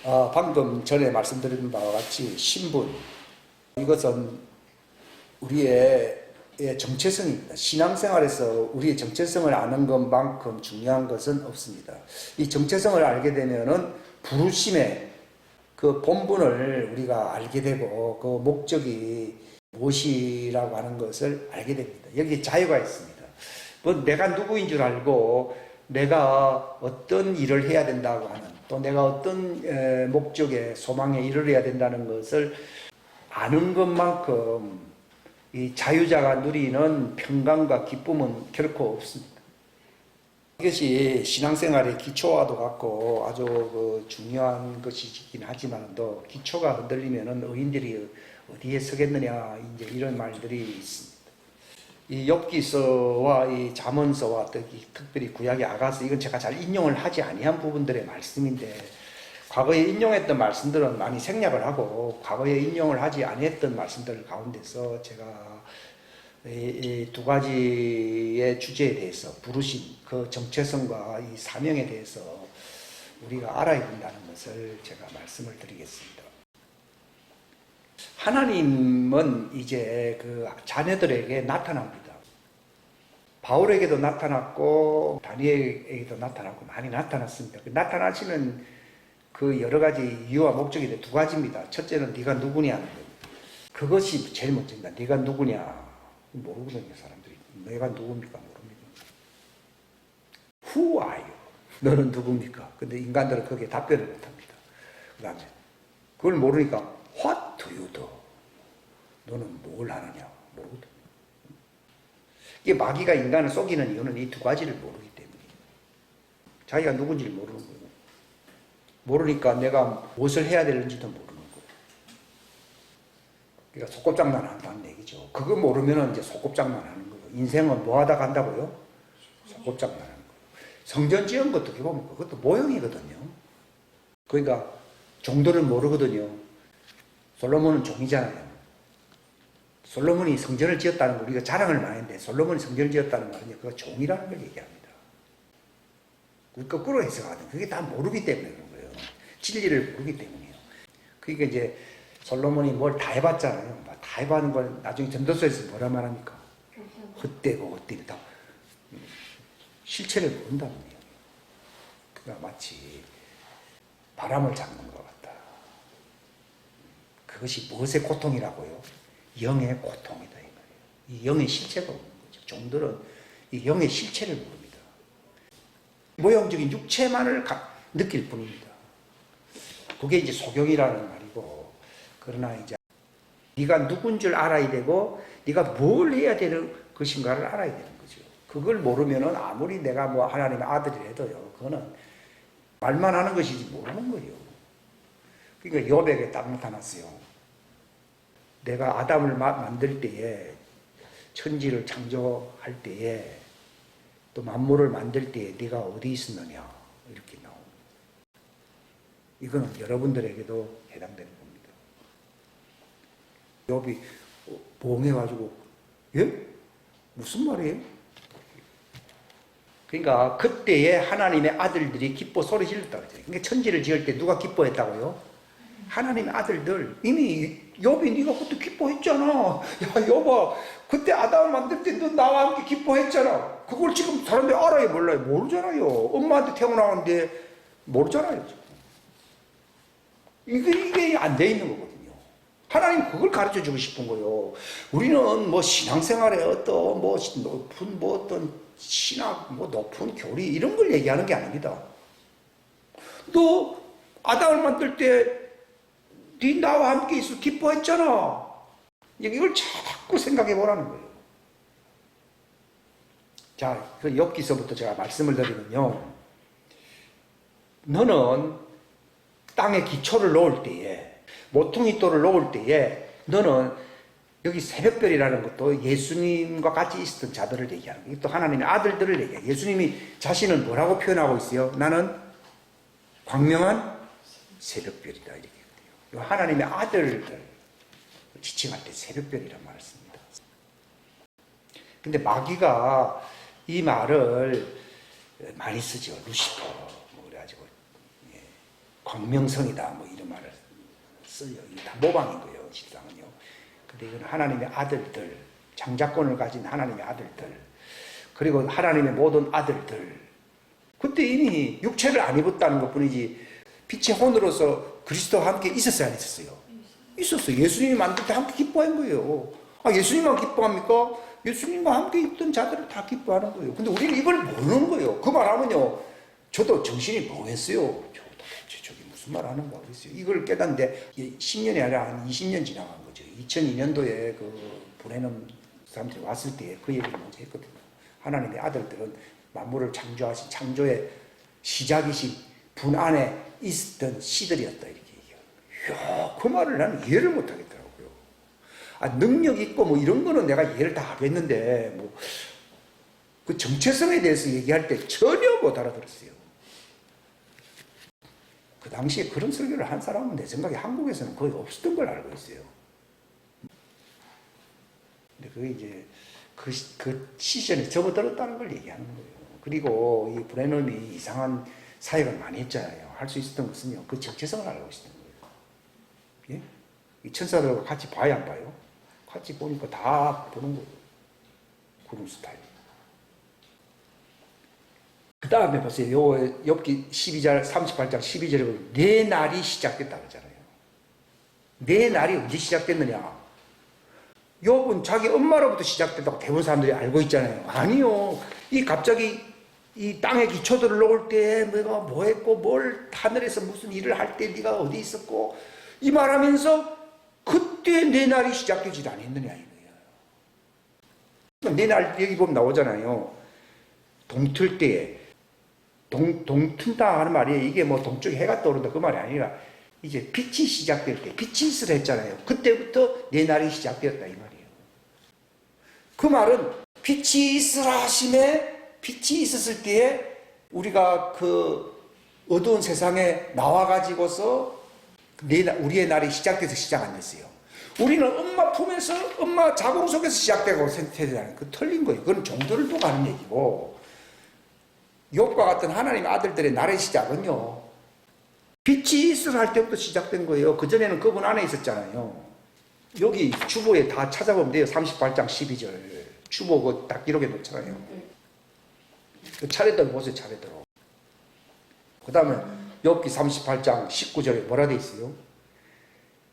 방금 전에 말씀드린 바와 같이 신분, 이것은 우리의 정체성입니다. 신앙생활에서 우리의 정체성을 아는 것만큼 중요한 것은 없습니다. 이 정체성을 알게 되면은 부르심의 그 본분을 우리가 알게 되고 그 목적이 무엇이라고 하는 것을 알게 됩니다. 여기 자유가 있습니다. 뭐 내가 누구인 줄 알고 내가 어떤 일을 해야 된다고 하는, 또 내가 어떤 목적에 소망에 이르러야 된다는 것을 아는 것만큼 이 자유자가 누리는 평강과 기쁨은 결코 없습니다. 이것이 신앙생활의 기초와도 같고 아주 중요한 것이긴 하지만도 기초가 흔들리면은 의인들이 어디에 서겠느냐, 이제 이런 말들이 있습니다. 이 욥기서와 이 잠언서와 특별히 구약의 아가서, 이건 제가 잘 인용을 하지 아니한 부분들의 말씀인데, 과거에 인용했던 말씀들은 많이 생략을 하고 과거에 인용을 하지 아니했던 말씀들 가운데서 제가 이 두 가지의 주제에 대해서, 부르심, 그 정체성과 이 사명에 대해서 우리가 알아야 된다는 것을 제가 말씀을 드리겠습니다. 하나님은 이제 그 자녀들에게 나타납니다. 바울에게도 나타났고 다니엘에게도 나타났고 많이 나타났습니다. 그 나타나시는 그 여러 가지 이유와 목적이 두 가지입니다. 첫째는 네가 누구냐, 그것이 제일 먼저입니다. 네가 누구냐 모르거든요. 사람들이 내가 누굽니까 모릅니다. Who are you? 너는 누굽니까? 근데 인간들은 거기에 답변을 못합니다. 그 다음에 그걸 모르니까 What do you do? 너는 뭘 하느냐 모르거든요. 이게 마귀가 인간을 속이는 이유는 이 두 가지를 모르기 때문이에요. 자기가 누군지를 모르는 거예요. 모르니까 내가 무엇을 해야 되는지도 모르는 거예요. 그러니까 속곱장난 한다는 얘기죠. 그거 모르면 이제 속곱장난 하는 거예요. 인생은 뭐 하다 간다고요? 속곱장난 하는 거예요. 성전 지은 것도 어떻게 보면 그것도 모형이거든요. 그러니까 종들은 모르거든요. 솔로몬은 종이잖아요. 솔로몬이 성전을 지었다는 걸 우리가 자랑을 많이 했는데, 솔로몬이 성전을 지었다는 말은 그거 종이라는 걸 얘기합니다. 거꾸로 해석하거든. 그게 다 모르기 때문에 그런 거예요. 진리를 모르기 때문이에요. 그러니까 이제 솔로몬이 뭘 다 해봤잖아요. 다 해봤는 걸 나중에 전도서에서 뭐라 말합니까? 헛되고 헛되다. 실체를 모른다는 얘기예요. 그러니까 마치 바람을 잡는 것 같다. 그것이 무엇의 고통이라고요? 영의 고통이다, 이 말이에요. 이 영의 실체가 없는 거죠. 종들은 이 영의 실체를 모릅니다. 모형적인 육체만을 느낄 뿐입니다. 그게 이제 소경이라는 말이고, 그러나 이제 네가 누군 줄 알아야 되고 네가 뭘 해야 되는 것인가를 알아야 되는 거죠. 그걸 모르면은 아무리 내가 뭐 하나님의 아들이라도요, 그거는 말만 하는 것이지 모르는 거예요. 그러니까 욥에게 딱 나타났어요. 내가 아담을 만들 때에, 천지를 창조할 때에, 또 만물을 만들 때에 네가 어디 있었느냐, 이렇게 나옵니다. 이거는 여러분들에게도 해당되는 겁니다. 욥이 멍해가지고 예? 무슨 말이에요? 그러니까 그때에 하나님의 아들들이 기뻐 소리 질렀다고 했어요. 그러니까 천지를 지을 때 누가 기뻐했다고요? 하나님의 아들들. 이미 욥이 네가 그때 기뻐했잖아. 야 욥아, 그때 아담을 만들 때 너 나와 함께 기뻐했잖아. 그걸 지금 사람들이 알아요 몰라요? 모르잖아요. 엄마한테 태어나는데 모르잖아요. 이게 안 돼 있는 거거든요. 하나님 그걸 가르쳐 주고 싶은 거예요. 우리는 뭐 신앙생활에 어떤 뭐 높은 뭐 어떤 신학 뭐 높은 교리 이런 걸 얘기하는 게 아닙니다. 너 아담을 만들 때 네 나와 함께 있어 기뻐했잖아. 이걸 자꾸 생각해 보라는 거예요. 자, 그 욥기서부터 제가 말씀을 드리면요. 너는 땅에 기초를 놓을 때에, 모퉁이돌을 놓을 때에 너는 여기 새벽별이라는 것도 예수님과 같이 있었던 자들을 얘기하는 거예요. 또 하나님의 아들들을 얘기해요. 예수님이 자신은 뭐라고 표현하고 있어요? 나는 광명한 새벽별이다, 이렇게. 하나님의 아들들 지칭할 때 새벽별이란 말을 씁니다. 근데 마귀가 이 말을 많이 쓰죠. 루시퍼 뭐 그래가지고 광명성이다 뭐 이런 말을 써요. 이게 다 모방인 거예요, 실상은요. 근데 이건 하나님의 아들들, 장자권을 가진 하나님의 아들들, 그리고 하나님의 모든 아들들. 그때 이미 육체를 안 입었다는 것뿐이지 빛의 혼으로서 그리스도와 함께 있었어요, 안 있었어요? 있었어요. 예수님이 만들 때 함께 기뻐한 거예요. 아, 예수님만 기뻐합니까? 예수님과 함께 있던 자들은 다 기뻐하는 거예요. 근데 우리는 이걸 모르는 거예요. 그 말하면요, 저도 정신이 멍했어요. 도대체 저게 무슨 말 하는 거야 그랬어요. 이걸 깨닫는데 10년이 아니라 한 20년 지나간 거죠. 2002년도에 그 브레넘 사람들이 왔을 때 그 얘기를 먼저 했거든요. 하나님의 아들들은 만물을 창조하신 창조의 시작이신 분 안에 있었던 씨들이었다 이렇게 얘기해요. 이야, 그 말을 나는 이해를 못 하겠더라고요. 아, 능력 있고 뭐 이런 거는 내가 이해를 다 하겠는데 뭐 그 정체성에 대해서 얘기할 때 전혀 못 알아들었어요. 그 당시에 그런 설교를 한 사람은 내 생각에 한국에서는 거의 없었던 걸 알고 있어요. 근데 그게 이제 그 시즌에 접어들었다는 걸 얘기하는 거예요. 그리고 이 브레넘이 이상한 사역을 많이 했잖아요. 할 수 있었던 것은요, 그 정체성을 알고 있었던 거예요. 예? 이 천사들과 같이 봐야 안 봐요? 같이 보니까 다 보는 거예요. 그런 스타일. 그 다음에 보세요. 요 욥기 12장 38장 12절에 보면 내 날이 시작됐다 그러잖아요. 내 날이 언제 시작됐느냐? 욥은 자기 엄마로부터 시작됐다고 대부분 사람들이 알고 있잖아요. 아니요. 이 갑자기 이 땅에 기초들을 놓을 때 내가 뭐 했고 뭘 하늘에서 무슨 일을 할 때 네가 어디 있었고 이 말하면서 그때 내 날이 시작되지 않았느냐 이거예요. 내 날 여기 보면 나오잖아요. 동틀 때에 동튼다 하는 말이에요. 이게 뭐 동쪽에 해가 떠오른다 그 말이 아니라 이제 빛이 시작될 때 빛이 있으라 했잖아요. 그때부터 내 날이 시작되었다 이 말이에요. 그 말은 빛이 있으라 하심에 빛이 있었을 때에 우리가 그 어두운 세상에 나와가지고서 우리의 날이 시작돼서 시작 안 됐어요. 우리는 엄마 품에서 엄마 자궁 속에서 시작되고 세대잖아요. 그 틀린 거예요. 그건 정도를 두고 하는 얘기고 욥과 같은 하나님의 아들들의 날의 시작은요 빛이 있으라 할 때부터 시작된 거예요. 그전에는 그분 안에 있었잖아요. 여기 주보에 다 찾아보면 돼요. 38장 12절 주보 그 딱 기록해 놓잖아요. 그 차례대로 보세요. 차례대로. 그 다음에 욥기 38장 19절에 뭐라 돼 있어요?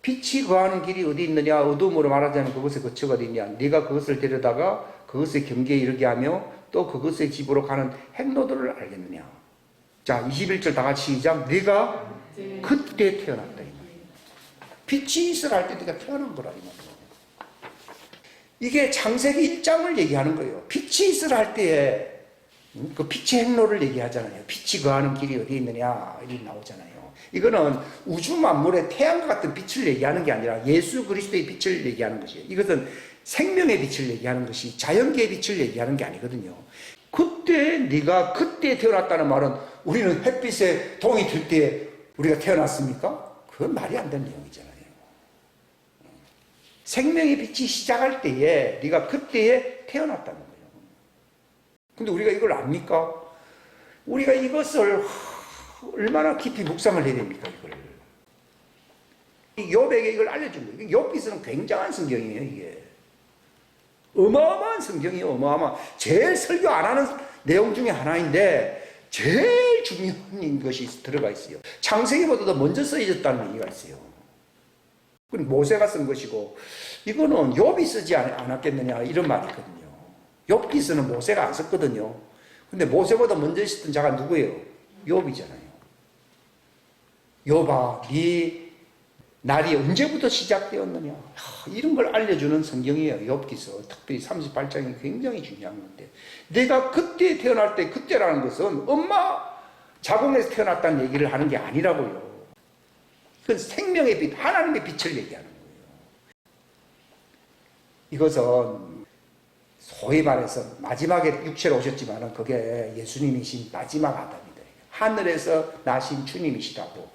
빛이 거하는 길이 어디 있느냐? 어둠으로 말하자면 그것의 거처가 어디 있냐? 네가 그것을 데려다가 그것의 경계에 이르게 하며 또 그것의 집으로 가는 행로들을 알겠느냐? 자, 21절 다 같이 시작. 네가 그때 태어났다 이 말이에요. 빛이 있으라 할 때 네가 태어난 거라 이 말이에요. 이게 창세기 1장을 얘기하는 거예요. 빛이 있으라 할 때에 그 빛의 행로를 얘기하잖아요. 빛이 거하는 길이 어디 있느냐 이렇게 나오잖아요. 이거는 우주 만물의 태양과 같은 빛을 얘기하는 게 아니라 예수 그리스도의 빛을 얘기하는 것이에요. 이것은 생명의 빛을 얘기하는 것이 자연계의 빛을 얘기하는 게 아니거든요. 그때 네가 그때 태어났다는 말은 우리는 햇빛에 동이 들 때 우리가 태어났습니까? 그건 말이 안 되는 내용이잖아요. 생명의 빛이 시작할 때에 네가 그때에 태어났다는 거예요. 근데 우리가 이걸 압니까? 우리가 이것을 얼마나 깊이 묵상을 해야 됩니까? 이걸 욥에게 이걸 알려준 거예요. 욥기서는 굉장한 성경이에요. 이게 어마어마한 성경이에요. 어마어마. 제일 설교 안 하는 내용 중에 하나인데 제일 중요한 것이 들어가 있어요. 창세기보다도 먼저 써졌다는 얘기가 있어요. 그건 모세가 쓴 것이고 이거는 욥이 쓰지 않았겠느냐 이런 말이 있거든요. 욥기서는 모세가 안 썼거든요. 근데 모세보다 먼저 있었던 자가 누구예요? 욥이잖아요. 욥아, 네 날이 언제부터 시작되었느냐? 이런 걸 알려주는 성경이에요. 욥기서. 특별히 38장이 굉장히 중요한 건데 내가 그때 태어날 때 그때라는 것은 엄마 자궁에서 태어났다는 얘기를 하는 게 아니라고요. 그건 생명의 빛, 하나님의 빛을 얘기하는 거예요. 이것은 소위 말해서 마지막에 육체로 오셨지만 그게 예수님이신 마지막 아담이다. 하늘에서 나신 주님이시라고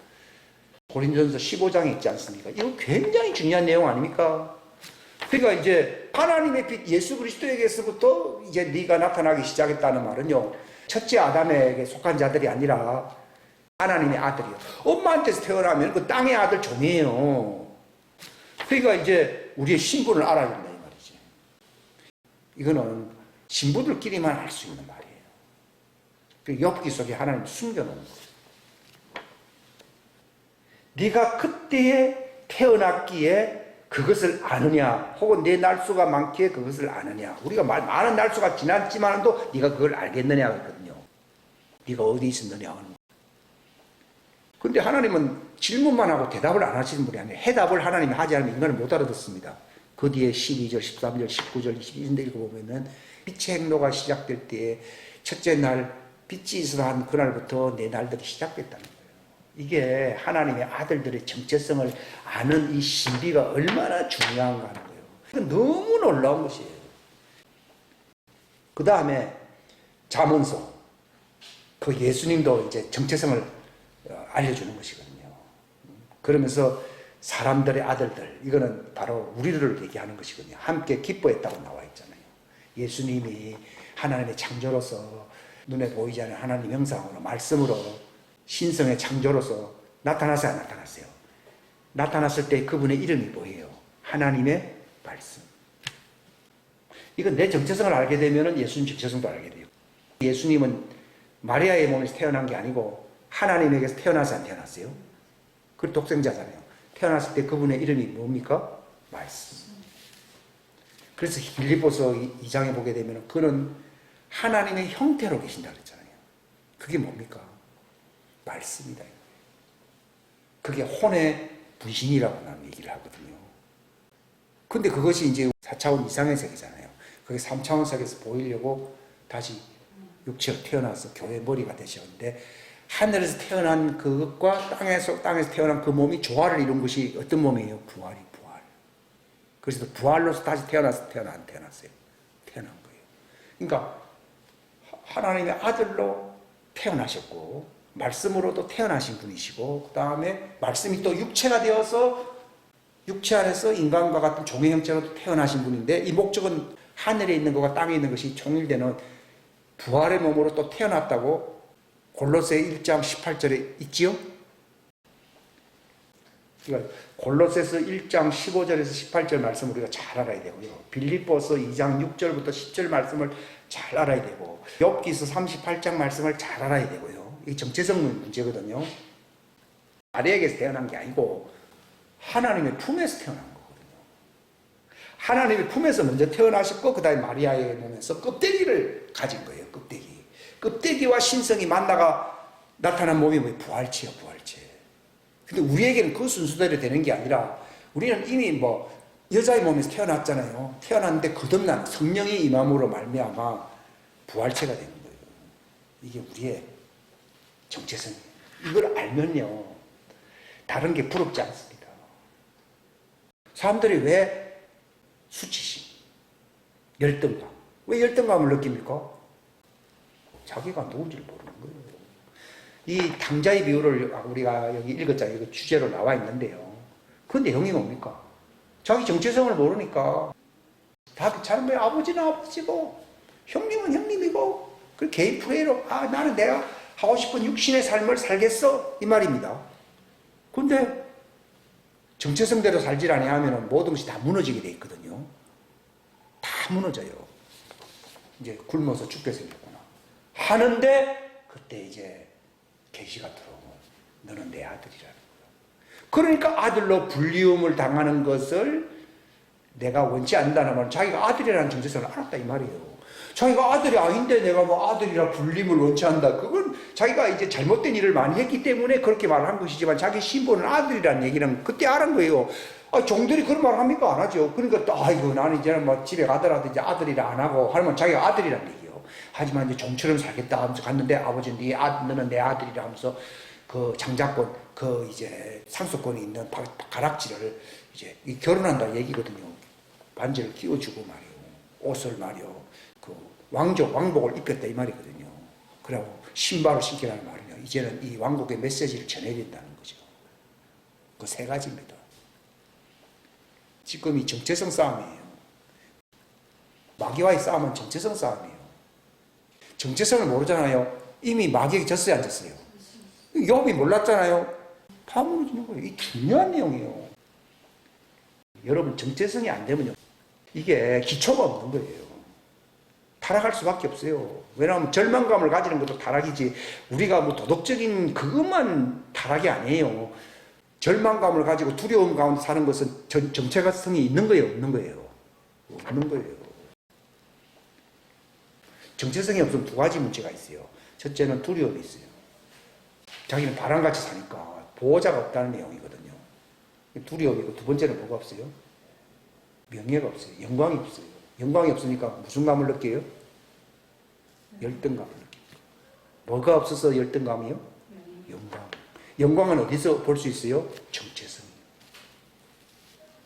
고린도전서 15장에 있지 않습니까? 이거 굉장히 중요한 내용 아닙니까? 그러니까 이제 하나님의 빛 예수 그리스도에게서부터 이제 네가 나타나기 시작했다는 말은요. 첫째 아담에게 속한 자들이 아니라 하나님의 아들이요. 엄마한테서 태어나면 그 땅의 아들 종이에요. 그러니까 이제 우리의 신분을 알아야 된다 이 말이지. 이거는 신부들끼리만 알 수 있는 말이에요. 그 욥기 속에 하나님 숨겨놓은 거예요. 네가 그때에 태어났기에 그것을 아느냐, 혹은 내 날수가 많기에 그것을 아느냐. 우리가 많은 날수가 지났지만도 네가 그걸 알겠느냐 했거든요. 네가 어디 있었느냐 하는 거. 근데 하나님은 질문만 하고 대답을 안 하시는 분이 아니에요. 해답을 하나님이 하지 않으면 인간은 못 알아듣습니다. 그 뒤에 12절, 13절, 19절, 22절 읽어보면은 빛의 행로가 시작될 때에 첫째 날 빛이 있어서 한 그날부터 내 날들이 시작됐다는 거예요. 이게 하나님의 아들들의 정체성을 아는 이 신비가 얼마나 중요한가 하는 거예요. 이건 너무 놀라운 것이에요. 그 다음에 잠언서. 그 예수님도 이제 정체성을 알려주는 것이거든요. 그러면서 사람들의 아들들, 이거는 바로 우리를 얘기하는 것이거든요. 함께 기뻐했다고 나와 있잖아요. 예수님이 하나님의 창조로서 눈에 보이지 않는 하나님 형상으로 말씀으로 신성의 창조로서 나타났어요, 안 나타났어요? 나타났을 때 그분의 이름이 뭐예요? 하나님의 말씀. 이건 내 정체성을 알게 되면 예수님 정체성도 알게 돼요. 예수님은 마리아의 몸에서 태어난 게 아니고 하나님에게서 태어나서 안 태어났어요? 그 독생자잖아요. 태어났을 때 그분의 이름이 뭡니까? 말씀. 그래서 빌립보서 2장에 보게 되면 그는 하나님의 형태로 계신다 그랬잖아요. 그게 뭡니까? 말씀이다. 그게 혼의 분신이라고 나는 얘기를 하거든요. 근데 그것이 이제 4차원 이상의 세계잖아요. 그게 3차원 세계에서 보이려고 다시 육체로 태어나서 교회 머리가 되셨는데, 하늘에서 태어난 그것과 땅에서 태어난 그 몸이 조화를 이룬 것이 어떤 몸이에요? 부활. 그래서 부활로서 다시 태어났어요? 안 태어났어요? 태어난 거예요. 그러니까 하나님의 아들로 태어나셨고 말씀으로도 태어나신 분이시고, 그 다음에 말씀이 또 육체가 되어서 육체 안에서 인간과 같은 종의 형체로 태어나신 분인데, 이 목적은 하늘에 있는 것과 땅에 있는 것이 총일되는 부활의 몸으로 또 태어났다고 골로새 1장 18절에 있지요? 그러니까 골로새서 1장 15절에서 18절 말씀을 우리가 잘 알아야 되고요. 빌립보서 2장 6절부터 10절 말씀을 잘 알아야 되고, 욥기서 38장 말씀을 잘 알아야 되고요. 이게 정체성 문제거든요. 마리아에게서 태어난 게 아니고 하나님의 품에서 태어난 거거든요. 하나님의 품에서 먼저 태어나셨고 그 다음에 마리아의 몸에서 껍데기를 가진 거예요. 껍데기와 신성이 만나가 나타난 몸이 뭐예요? 부활체예요. 부활체. 근데 우리에게는 그 순서대로 되는 게 아니라, 우리는 이미 여자의 몸에서 태어났잖아요. 태어났는데 거듭난 성령이 임함으로 말미암아 부활체가 되는 거예요. 이게 우리의 정체성이에요. 이걸 알면요, 다른 게 부럽지 않습니다. 사람들이 왜 수치심, 열등감, 왜 열등감을 느낍니까? 자기가 누군지를 모르는 거예요. 이 당자의 비유를 우리가 여기 읽었잖아요. 이거 주제로 나와 있는데요. 그 내용이 뭡니까? 자기 정체성을 모르니까 다 자는 거예요. 아버지는 아버지고 형님은 형님이고, 그 개인 프레이로 나는 내가 하고 싶은 육신의 삶을 살겠어, 이 말입니다. 근데 정체성대로 살질 아니하면 모든 것이 다 무너지게 돼 있거든요. 다 무너져요. 이제 굶어서 죽게 생겼구나 하는데, 그때 이제 계시가 들어오면 너는 내 아들이라는 거야. 그러니까 아들로 불리움을 당하는 것을 내가 원치 않는다는 말은 자기가 아들이라는 정체성을 알았다 이 말이에요. 자기가 아들이 아닌데 내가 아들이라 불림을 원치 않는다. 그건 자기가 이제 잘못된 일을 많이 했기 때문에 그렇게 말을 한 것이지만, 자기 신분은 아들이라는 얘기는 그때 알은 거예요. 종들이 그런 말을 합니까? 안 하죠. 그러니까 아이고 나는 이제는 집에 가더라도 이제 아들이라 안 하고 하면 자기가 아들이라는 얘기예요. 하지만 이제 종처럼 살겠다 하면서 갔는데, 아버지 너는 내 아들이라 하면서 그 장자권, 그 이제 상속권이 있는 가락지를 이제 결혼한다 얘기거든요. 반지를 끼워주고 말이요, 옷을 말이요, 그 왕복을 입혔다 이 말이거든요. 그리고 신발을 신기라는 말이요, 이제는 이 왕국의 메시지를 전해야 된다는 거죠. 그 세 가지입니다. 지금 이 정체성 싸움이에요. 마귀와의 싸움은 정체성 싸움이에요. 정체성을 모르잖아요. 이미 마귀에게 졌어요, 안 졌어요? 욥이 몰랐잖아요. 파묻어지는 거예요. 이 중요한 내용이에요. 여러분 정체성이 안 되면요, 이게 기초가 없는 거예요. 타락할 수밖에 없어요. 왜냐하면 절망감을 가지는 것도 타락이지, 우리가 뭐 도덕적인 그것만 타락이 아니에요. 절망감을 가지고 두려움 가운데 사는 것은 정체성이 있는 거예요, 없는 거예요? 없는 거예요. 정체성이 없으면 두 가지 문제가 있어요. 첫째는 두려움이 있어요. 자기는 바람같이 사니까 보호자가 없다는 내용이거든요. 두려움이고, 두 번째는 뭐가 없어요? 명예가 없어요. 영광이 없어요. 영광이 없으니까 무슨 감을 느껴요? 열등감을 느껴요. 뭐가 없어서 열등감이요? 영광. 영광은 어디서 볼 수 있어요? 정체성.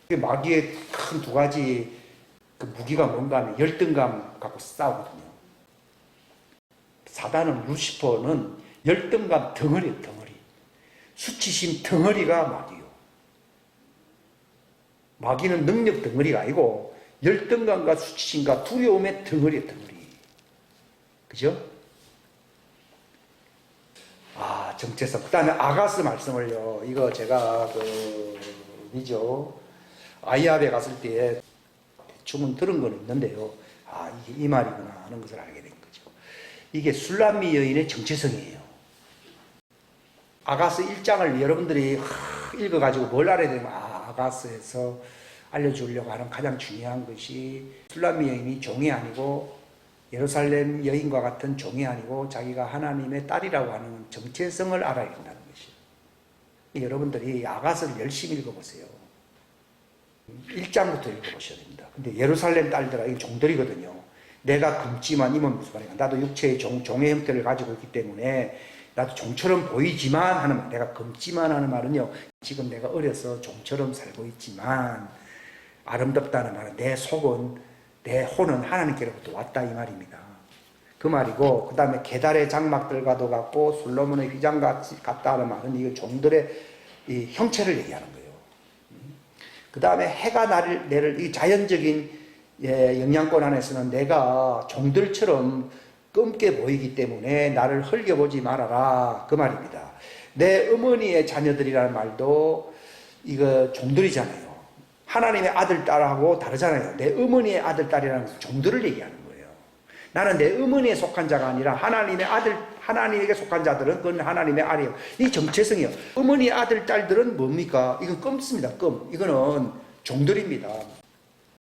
마귀의 큰 두 가지 그 무기가 뭔가 하면 열등감 갖고 싸우거든요. 사단은, 루시퍼는 열등감 덩어리예요, 덩어리. 수치심 덩어리가 마귀요. 마귀는 능력 덩어리가 아니고 열등감과 수치심과 두려움의 덩어리예요, 덩어리. 그죠? 정체성. 그 다음에 아가스 말씀을요, 이거 제가 이죠, 아이압에 갔을 때 대충은 들은 건 있는데요. 이게 이 말이구나 하는 것을 알게 된 거죠. 이게 술람미 여인의 정체성이에요. 아가스 1장을 여러분들이 읽어가지고 뭘 알아야 되면, 아가스에서 알려주려고 하는 가장 중요한 것이, 술람미 여인이 종이 아니고 예루살렘 여인과 같은 종이 아니고 자기가 하나님의 딸이라고 하는 정체성을 알아야 된다는 것이에요. 여러분들이 아가스를 열심히 읽어보세요. 1장부터 읽어보셔야 됩니다. 근데 예루살렘 딸들아, 이게 종들이거든요. 내가 금지만 이면 무슨 말이야? 나도 육체의 종의 형태를 가지고 있기 때문에 나도 종처럼 보이지만 하는 말, 내가 금지만 하는 말은요, 지금 내가 어려서 종처럼 살고 있지만 아름답다는 말은 내 속은, 내 혼은 하나님께로부터 왔다 이 말입니다. 그 말이고, 그 다음에 계달의 장막들과도 같고 솔로몬의 휘장같이 같다 하는 말은 이거 종들의 이 형체를 얘기하는 거예요. 그 다음에 해가 나를 내를, 이 자연적인 영향권 안에서는 내가 종들처럼 검게 보이기 때문에 나를 흘겨보지 말아라 그 말입니다. 내 어머니의 자녀들이라는 말도 이거 종들이잖아요. 하나님의 아들, 딸하고 다르잖아요. 내 어머니의 아들, 딸이라는 것은 종들을 얘기하는 거예요. 나는 내 어머니에 속한 자가 아니라 하나님의 아들, 하나님에게 속한 자들은 그건 하나님의 아들이에요. 이 정체성이요. 어머니의 아들, 딸들은 뭡니까? 이건 껌습니다. 껌. 이거는 종들입니다.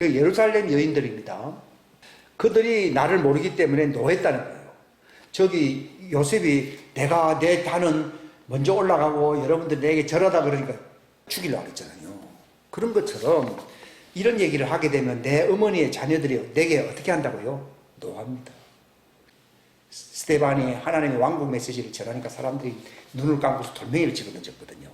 예루살렘 여인들입니다. 그들이 나를 모르기 때문에 노했다는 거예요. 저기 요셉이 내가 내 단은 먼저 올라가고 여러분들 내게 절하다 그러니까 죽이려고 했잖아요. 그런 것처럼 이런 얘기를 하게 되면 내 어머니의 자녀들이 내게 어떻게 한다고요? 노합니다. 스데반이 하나님의 왕국 메시지를 전하니까 사람들이 눈을 감고서 돌멩이를 집어 던졌거든요.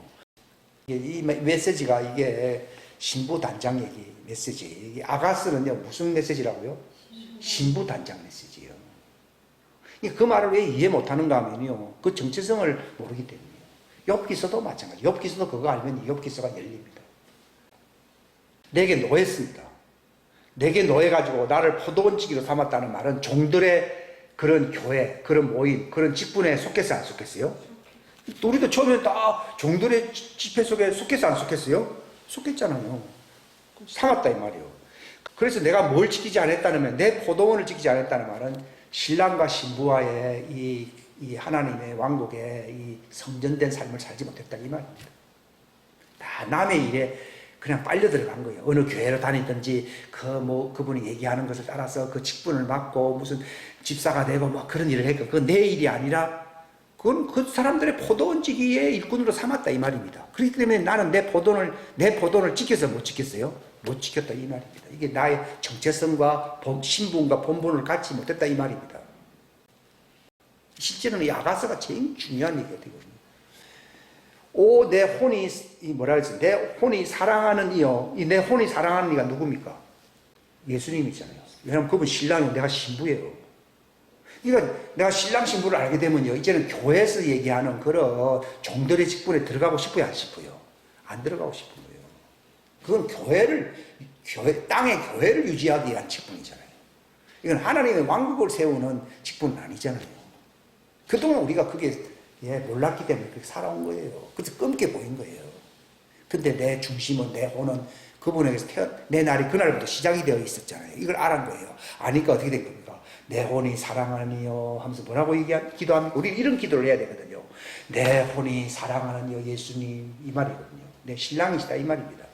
이 메시지가 이게 신부 단장 얘기 메시지. 아가스는요, 무슨 메시지라고요? 신부 단장 메시지예요. 그 말을 왜 이해 못하는가 하면요, 그 정체성을 모르기 때문이에요. 욥기서도 마찬가지. 욥기서도 그거 알면 욥기서가 열립니다. 내게 노했습니다. 내게 노해가지고 나를 포도원지기로 삼았다는 말은 종들의 그런 교회, 그런 모임, 그런 직분에 속했어요, 안 속했어요? 우리도 처음에 다 종들의 집회 속에 속했어요, 안 속했어요? 속했잖아요. 삼았다 이 말이에요. 그래서 내가 뭘 지키지 않았다는, 내 포도원을 지키지 않았다는 말은 신랑과 신부와의 이 하나님의 왕국의 이 성전된 삶을 살지 못했다 이 말입니다. 다 남의 일에 그냥 빨려 들어간 거예요. 어느 교회로 다니든지 그분이 얘기하는 것을 따라서 그 직분을 맡고 무슨 집사가 되고 뭐 그런 일을 했고, 그건 내 일이 아니라 그건 그 사람들의 포도원지기의 일꾼으로 삼았다 이 말입니다. 그렇기 때문에 나는 내 포도원을 지켜서 못 지켰어요? 못 지켰다 이 말입니다. 이게 나의 정체성과 신분과 본분을 갖지 못했다 이 말입니다. 실제로는 이 아가서가 제일 중요한 얘기가 되거든요. 내 혼이 뭐라 그랬지? 내 혼이 사랑하는 이요. 내 혼이 사랑하는 이가 누굽니까? 예수님이잖아요. 왜냐하면 그분 신랑이고 내가 신부예요. 그러니까 내가 신랑 신부를 알게 되면요, 이제는 교회에서 얘기하는 그런 종들의 직분에 들어가고 싶어요, 안 싶어요? 안 들어가고 싶은 거예요. 그건 땅의 교회를 유지하기 위한 직분이잖아요. 이건 하나님의 왕국을 세우는 직분은 아니잖아요. 그동안 우리가 그게 예, 몰랐기 때문에 그렇게 살아온 거예요. 그래서 검게 보인 거예요. 근데 내 중심은, 내 혼은 그분에게서 내 날이 그날부터 시작이 되어 있었잖아요. 이걸 알은 거예요. 아니까 어떻게 된 겁니까? 내 혼이 사랑하니요 하면서 뭐라고 기도합니까? 우리 이런 기도를 해야 되거든요. 내 혼이 사랑하는 예수님, 이 말이거든요. 내 신랑이시다, 이 말입니다.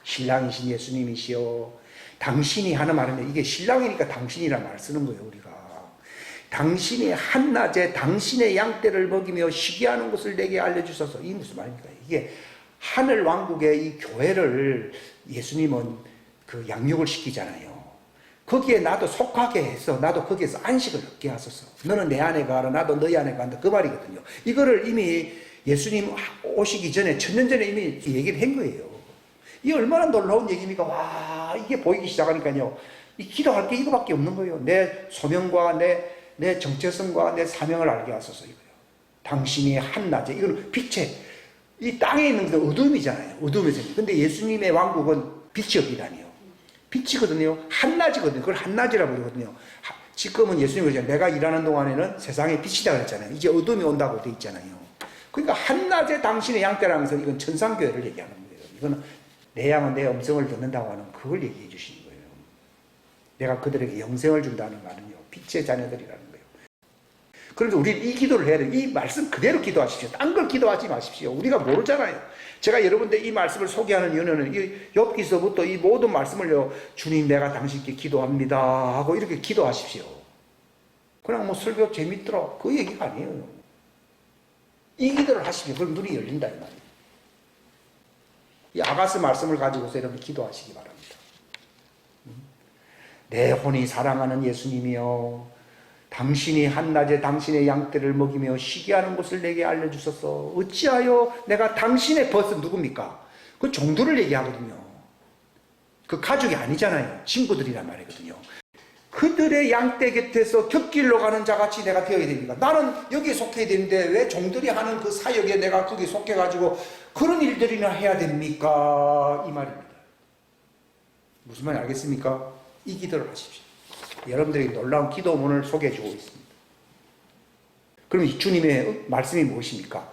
신랑이신 예수님이시여, 당신이 하는 말인데, 이게 신랑이니까 당신이란 말을 쓰는 거예요, 우리가. 당신이 한낮에 당신의 양떼를 먹이며 쉬게 하는 것을 내게 알려주소서. 이게 무슨 말입니까? 이게 하늘 왕국의 이 교회를 예수님은 그 양육을 시키잖아요. 거기에 나도 속하게 해서 나도 거기에서 안식을 얻게 하소서. 너는 내 안에 가라, 나도 너희 안에 간다. 그 말이거든요. 이거를 이미 예수님 오시기 전에, 1000년 전에 이미 얘기를 한 거예요. 이게 얼마나 놀라운 얘기입니까? 와, 이게 보이기 시작하니까요. 이 기도할 게 이거밖에 없는 거예요. 내 소명과 내 정체성과 내 사명을 알게 하소서, 이거예요. 당신이 한낮에, 이거는 빛에, 이 땅에 있는 게 어둠이잖아요. 어둠에서. 근데 예수님의 왕국은 빛이 없이다니요. 빛이거든요. 한낮이거든요. 그걸 한낮이라고 부르거든요. 지금은 예수님이 그러잖아요. 내가 일하는 동안에는 세상에 빛이다 그랬잖아요. 이제 어둠이 온다고 돼 있잖아요. 그러니까 한낮에 당신의 양떼라면서 이건 천상교회를 얘기하는 거예요. 이거는 내 양은 내 음성을 듣는다고 하는 그걸 얘기해 주시는 거예요. 내가 그들에게 영생을 준다는 말은요, 빛의 자녀들이라는 거예요. 그러니까 우리는 이 기도를 해야 돼요. 이 말씀 그대로 기도하십시오. 딴 걸 기도하지 마십시오. 우리가 모르잖아요. 제가 여러분들 이 말씀을 소개하는 이유는 이 욥기서부터 이 모든 말씀을요, 주님 내가 당신께 기도합니다 하고 이렇게 기도하십시오. 그냥 뭐 설교 재밌더라, 그 얘기가 아니에요. 이 기도를 하시면 그럼 눈이 열린다, 이 말이에요. 이 아가스 말씀을 가지고서 여러분 기도하시기 바랍니다. 내 혼이 사랑하는 예수님이여, 당신이 한낮에 당신의 양떼를 먹이며 쉬게 하는 것을 내게 알려주소서. 어찌하여 내가 당신의 벗은 누굽니까? 그 종들을 얘기하거든요. 그 가족이 아니잖아요. 친구들이란 말이거든요. 그들의 양떼 곁에서 곁길로 가는 자같이 내가 되어야 됩니까? 나는 여기에 속해야 되는데 왜 종들이 하는 그 사역에 내가 거기에 속해가지고 그런 일들이나 해야 됩니까? 이 말입니다. 무슨 말인지 알겠습니까? 이 기도를 하십시오. 여러분들이 놀라운 기도문을 소개해주고 있습니다. 그럼 이 주님의 말씀이 무엇입니까?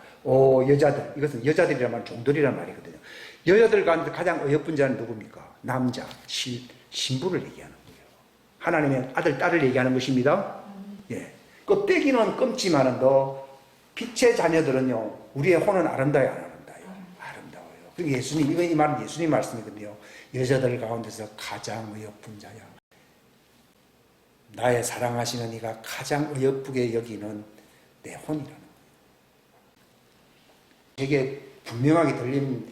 여자들, 이것은 여자들이란 말, 종들이란 말이거든요. 여자들 가운데 가장 어여쁜 자는 누굽니까? 남자, 신부를 얘기하는 거예요. 하나님의 아들, 딸을 얘기하는 것입니다. 예. 껍데기는 검지만은 더 빛의 자녀들은요, 우리의 혼은 아름다워요, 안 아름다워요? 아름다워요. 그리고 예수님, 이 말은 예수님 말씀이거든요. 여자들 가운데서 가장 어여쁜 자야. 나의 사랑하시는 이가 가장 어여쁘게 여기는 내 혼이라는 거예요. 되게 분명하게 들린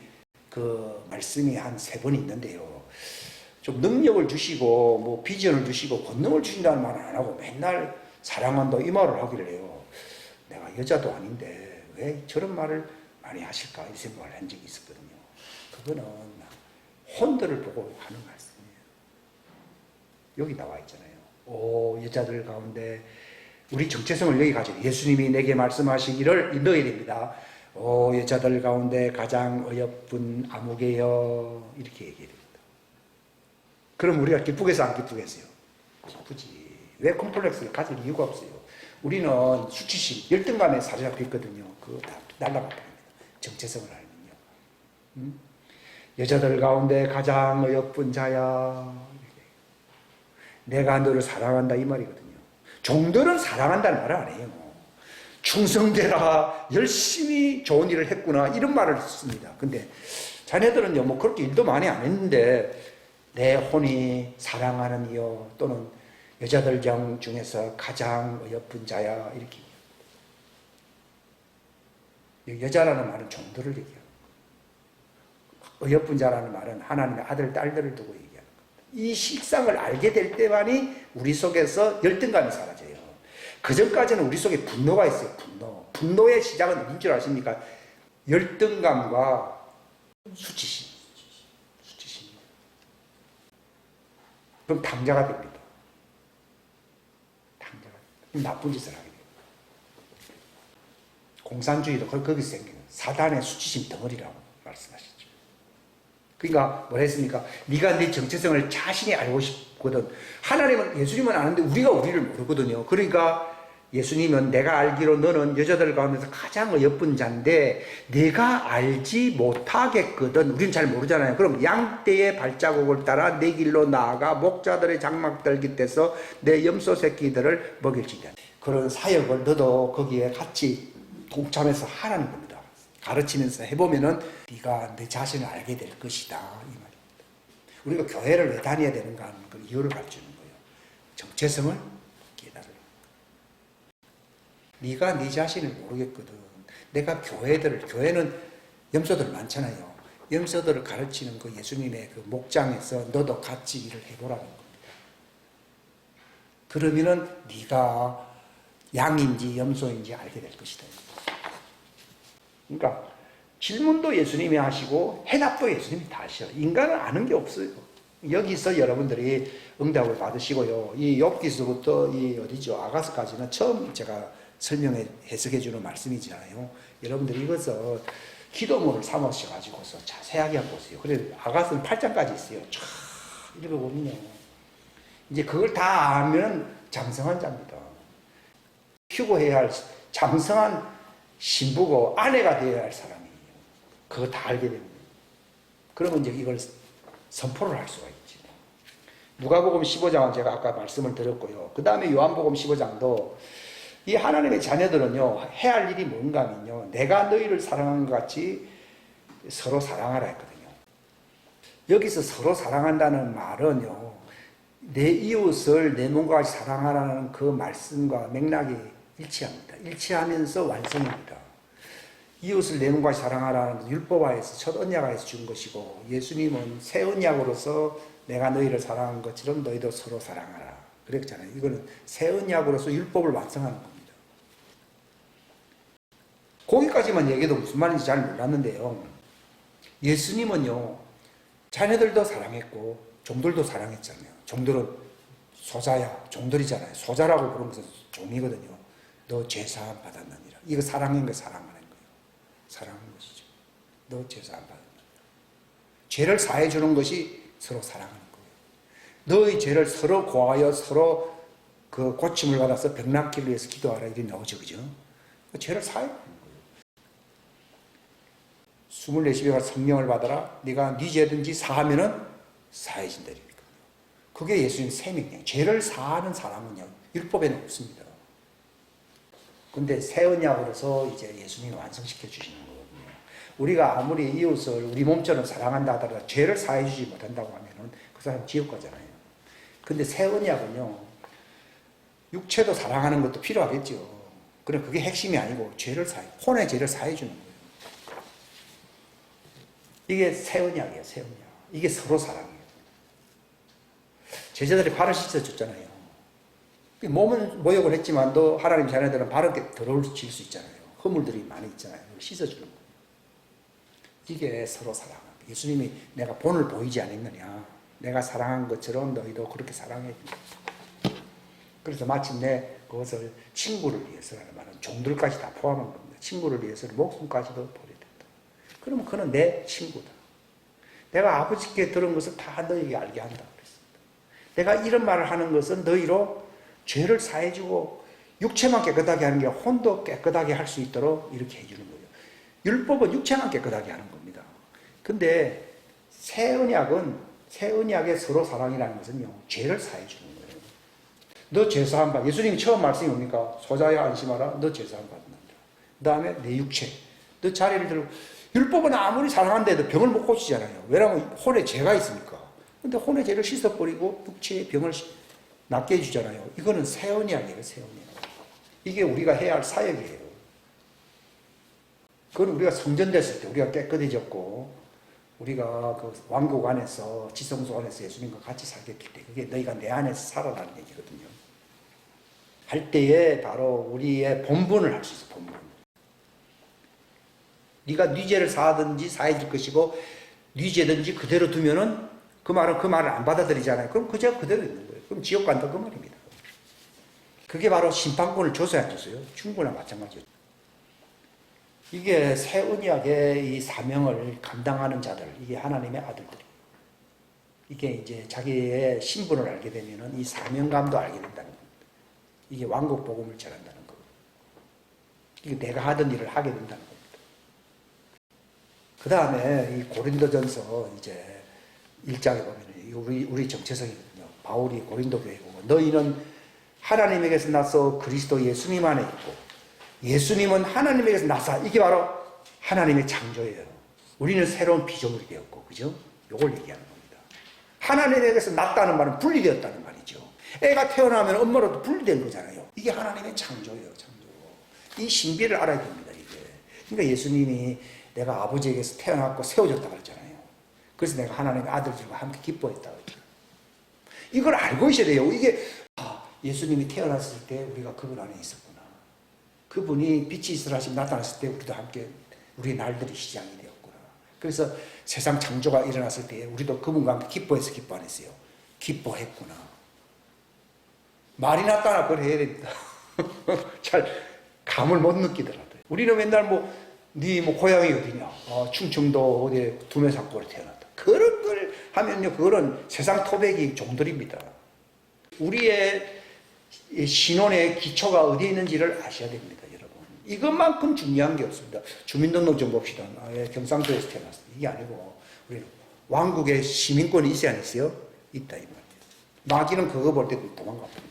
그 말씀이 한 3번 있는데요. 좀 능력을 주시고, 뭐 비전을 주시고, 권능을 주신다는 말은 안 하고 맨날 사랑한다 이 말을 하기를 해요. 내가 여자도 아닌데 왜 저런 말을 많이 하실까 이 생각을 한 적이 있었거든요. 그거는 혼들을 보고 하는 말씀이에요. 여기 나와 있잖아요. 여자들 가운데 우리 정체성을 여기 가지고 예수님이 내게 말씀하시기를 넣어야 됩니다. 여자들 가운데 가장 어여쁜 아무개여, 이렇게 얘기해야 됩니다. 그럼 우리가 기쁘겠어, 안 기쁘겠어요? 기쁘지. 왜 콤플렉스를 가질 이유가 없어요. 우리는 수치심, 열등감에 사로잡혀 있거든요. 그거 다 날라갑니다. 정체성을 알면요. 여자들 가운데 가장 어여쁜 자야, 내가 너를 사랑한다 이 말이거든요. 종들은 사랑한다는 말을 안 해요. 충성되라, 열심히 좋은 일을 했구나, 이런 말을 씁니다. 근데 자네들은요, 뭐 그렇게 일도 많이 안 했는데 내 혼이 사랑하는 이여, 또는 여자들 중에서 가장 어여쁜 자야, 이렇게. 여자라는 말은 종들을 얘기해요. 어여쁜 자라는 말은 하나님의 아들, 딸들을 두고 얘기해요. 이 실상을 알게 될 때만이 우리 속에서 열등감이 사라져요. 그 전까지는 우리 속에 분노가 있어요. 분노의 시작은 어딘 줄 아십니까? 열등감과 수치심. 그럼 당자가 됩니다. 나쁜 짓을 하게 돼요. 공산주의도 거기서 생기는 사단의 수치심 덩어리라고 말씀하시죠. 그러니까 뭐라 했습니까? 네가 네 정체성을 자신이 알고 싶거든. 하나님은, 예수님은 아는데 우리가 우리를 모르거든요. 그러니까 예수님은 내가 알기로 너는 여자들 가운데서 가장 예쁜 자인데 내가 알지 못하겠거든. 우리는 잘 모르잖아요. 그럼 양떼의 발자국을 따라 내 길로 나아가 목자들의 장막들 곁에서 내 염소 새끼들을 먹일지다. 그런 사역을 너도 거기에 같이 동참해서 하라는 겁니다. 가르치면서 해보면은 네가 내 자신을 알게 될 것이다, 이 말입니다. 우리가 교회를 왜 다녀야 되는가 하는 그 이유를 가르치는 거예요. 정체성을 깨달으라. 네가 네 자신을 모르겠거든. 내가 교회는 염소들 많잖아요. 염소들을 가르치는 그 예수님의 그 목장에서 너도 같이 일을 해보라는 겁니다. 그러면은 네가 양인지 염소인지 알게 될 것이다. 그러니까 질문도 예수님이 하시고 해답도 예수님이 다 하셔. 인간은 아는 게 없어요. 여기서 여러분들이 응답을 받으시고요. 이 욥기서부터 이 어디죠? 아가서까지는 처음 제가 해석해 주는 말씀이잖아요. 여러분들이 이것을 기도문을 삼으셔가지고서 자세하게 한번 보세요. 그래 아가서는 8장까지 있어요. 쫙 읽어보면요. 이제 그걸 다 아면 장성한 자입니다. 휴고해야 할 장성한 신부고 아내가 되어야 할 사람이에요. 그거 다 알게 됩니다. 그러면 이제 이걸 선포를 할 수가 있지. 누가복음 15장은 제가 아까 말씀을 드렸고요. 그 다음에 요한복음 15장도 이 하나님의 자녀들은요, 해야 할 일이 뭔가 하면요, 내가 너희를 사랑한 것 같이 서로 사랑하라 했거든요. 여기서 서로 사랑한다는 말은요, 내 이웃을 내 몸과 같이 사랑하라는 그 말씀과 맥락이 일치합니다. 일치하면서 완성입니다. 이웃을 내 몸과 같이 사랑하라는 율법화에서 첫 언약화에서 준 것이고, 예수님은 새 언약으로서 내가 너희를 사랑한 것처럼 너희도 서로 사랑하라 그랬잖아요. 이거는 새 언약으로서 율법을 완성하는 겁니다. 거기까지만 얘기해도 무슨 말인지 잘 몰랐는데요. 예수님은요, 자녀들도 사랑했고 종들도 사랑했잖아요. 종들은 소자야, 종들이잖아요. 소자라고 부르는 것은 종이거든요. 너 죄사함 받았느니라. 이거 사랑인 거 사랑하는 거예요. 사랑하는 것이죠. 너 죄사함 받았느니라. 죄를 사해 주는 것이 서로 사랑하는 거예요. 너의 죄를 서로 고하여 서로 그 고침을 받아서 병 낫기를 위해서 기도하라. 이게 나오죠, 그죠? 죄를 사해 주는 거예요. 24시에 가서 성령을 받아라. 네가 네 죄든지 사하면은 사해진다니까. 그게 예수님의 새 명령. 죄를 사하는 사람은요, 율법에는 없습니다. 근데 새 언약으로서 이제 예수님이 완성시켜 주시는 거거든요. 우리가 아무리 이웃을 우리 몸처럼 사랑한다 하더라도 죄를 사해 주지 못한다고 하면은 그 사람 지옥 가잖아요. 근데 새 언약은요, 육체도 사랑하는 것도 필요하겠죠. 그럼 그게 핵심이 아니고 혼의 죄를 사해 주는 거예요. 이게 새 언약이에요, 새 언약. 이게 서로 사랑이에요. 제자들이 발을 씻어줬잖아요. 몸은 모욕을 했지만도 하나님 자녀들은 발은 더러워질 수 있잖아요. 허물들이 많이 있잖아요. 씻어주는 거예요. 이게 서로 사랑하는 거예요. 예수님이 내가 본을 보이지 않았느냐. 내가 사랑한 것처럼 너희도 그렇게 사랑해. 그래서 마침내 그것을 친구를 위해서라는 말은 종들까지 다 포함한 겁니다. 친구를 위해서는 목숨까지도 버리겠다. 그러면 그는 내 친구다. 내가 아버지께 들은 것을 다 너희에게 알게 한다 그랬습니다. 내가 이런 말을 하는 것은 너희로 죄를 사해주고 육체만 깨끗하게 하는 게 혼도 깨끗하게 할 수 있도록 이렇게 해주는 거예요. 율법은 육체만 깨끗하게 하는 겁니다. 근데 새 언약의 서로 사랑이라는 것은요, 죄를 사해주는 거예요. 너 죄사함 받. 예수님이 처음 말씀이 뭡니까? 소자야 안심하라. 너 죄사함 받는다. 그 다음에 내 육체. 너 자리를 들고. 율법은 아무리 사랑한데도 병을 못 고치잖아요. 왜냐하면 혼에 죄가 있으니까. 근데 혼의 죄를 씻어버리고 육체의 병을 낫게 해주잖아요. 이거는 새 언약이에요, 새 언약. 이게 우리가 해야 할 사역이에요. 그건 우리가 성전됐을 때 우리가 깨끗해졌고, 우리가 그 왕국 안에서, 지성소 안에서 예수님과 같이 살게 될 때, 그게 너희가 내 안에서 살아라는 얘기거든요. 할 때에 바로 우리의 본분을 할 수 있어, 본분. 네가 네 죄를 사하든지 사해질 것이고, 네 죄든지 그대로 두면은 그 말을 안 받아들이잖아요. 그럼 그 죄가 그대로 있는 거예요. 그럼 지옥 간다 그 말입니다. 그게 바로 심판권을 줘서야 안 줬어요. 중고나 마찬가지죠. 이게 새 언약의 이 사명을 감당하는 자들, 이게 하나님의 아들들이. 이게 이제 자기의 신분을 알게 되면은 이 사명감도 알게 된다는 겁니다. 이게 왕국 복음을 전한다는 거예요. 이게 내가 하던 일을 하게 된다는 겁니다. 그 다음에 이 고린도전서 이제 1장에 보면 우리 정체성이거든요. 바울이 고린도 교회에 오고 너희는 하나님에게서 나서 그리스도 예수님 안에 있고 예수님은 하나님에게서 나사. 이게 바로 하나님의 창조예요. 우리는 새로운 피조물이 되었고, 그죠? 요걸 얘기하는 겁니다. 하나님에게서 났다는 말은 분리되었다는 말이죠. 애가 태어나면 엄마로도 분리된 거잖아요. 이게 하나님의 창조예요, 창조. 이 신비를 알아야 됩니다, 이게. 그러니까 예수님이 내가 아버지에게서 태어났고 세워졌다고 그랬잖아요. 그래서 내가 하나님의 아들들과 함께 기뻐했다고 했잖아요. 이걸 알고 있어야 돼요. 이게, 예수님이 태어났을 때 우리가 그분 안에 있었구나. 그분이 빛이 있으라 하시면 나타났을 때 우리도 함께 우리의 날들이 시작이 되었구나. 그래서 세상 창조가 일어났을 때 우리도 그분과 함께 기뻐해서 기뻐 안 했어요. 기뻐했구나. 말이 낫다나 그걸 해야 됩니다. 잘 감을 못 느끼더라도. 우리는 맨날 네 고향이 어디냐? 충청도 어디에 두메산골에 태어났다. 그런 걸 하면요, 그거는 세상 토백이 종들입니다. 우리의 신혼의 기초가 어디에 있는지를 아셔야 됩니다, 여러분. 이것만큼 중요한 게 없습니다. 주민등록 좀 봅시다. 경상도에서 태어났어요. 이게 아니고, 우리는 왕국의 시민권이 있어야 안 있어요? 있다, 이 말이에요. 마귀는 그거 볼 때 도망갑니다.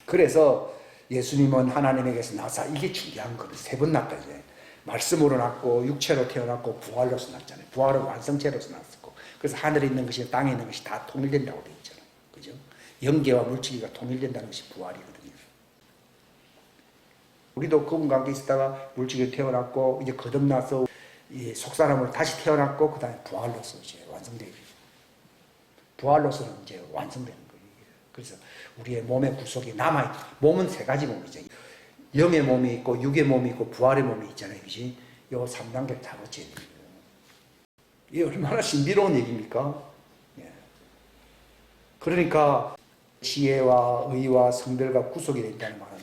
그래서 예수님은 하나님에게서 나사. 이게 중요한 거예요. 3번 났다, 이제. 말씀으로 났고, 육체로 태어났고, 부활로서 났잖아요. 부활은 완성체로서 났었고. 그래서 하늘에 있는 것이 땅에 있는 것이 다 통일된다고 되어 있잖아요. 그죠? 영계와 물질기가 통일된다는 것이 부활이거든요. 우리도 그분과 함께 있다가 물질이 태어났고, 이제 거듭나서 속사람으로 다시 태어났고, 그 다음에 부활로서 이제 완성되게. 부활로서는 이제 완성되는 거예요. 그래서 우리의 몸의 구속이 남아있고, 몸은 3가지 몸이죠. 영의 몸이 있고, 육의 몸이 있고, 부활의 몸이 있잖아요. 그지? 요 3단계를 다 거쳐야 돼요. 이게 얼마나 신비로운 얘기입니까? 예. 그러니까, 지혜와 의와 성별과 구속이 된다는 말은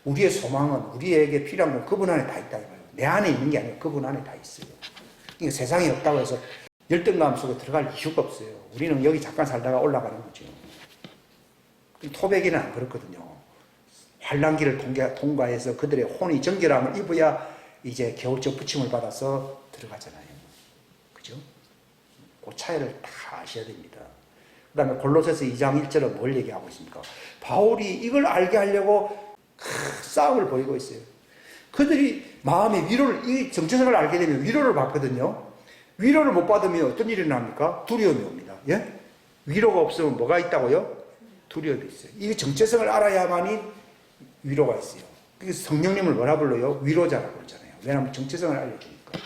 우리의 소망은 우리에게 필요한 건 그분 안에 다 있다. 내 안에 있는 게 아니고 그분 안에 다 있어요. 그러니까 세상에 없다고 해서 열등감 속에 들어갈 이유가 없어요. 우리는 여기 잠깐 살다가 올라가는 거죠. 토백이는 안 그렇거든요. 환란기를 통과해서 그들의 혼이 정결함을 입어야 이제 겨울적 부침을 받아서 들어가잖아요. 그죠? 그 차이를 다 아셔야 됩니다. 그 다음에 골로새서 2장 1절은 뭘 얘기하고 있습니까? 바울이 이걸 알게 하려고 싸움을 벌이고 있어요. 그들이 마음의 위로를, 이 정체성을 알게 되면 위로를 받거든요. 위로를 못 받으면 어떤 일이 납니까? 두려움이 옵니다. 예? 위로가 없으면 뭐가 있다고요? 두려움이 있어요. 이 정체성을 알아야만이 위로가 있어요. 그래서 성령님을 뭐라 불러요? 위로자라고 그러잖아요. 왜냐하면 정체성을 알려주니까.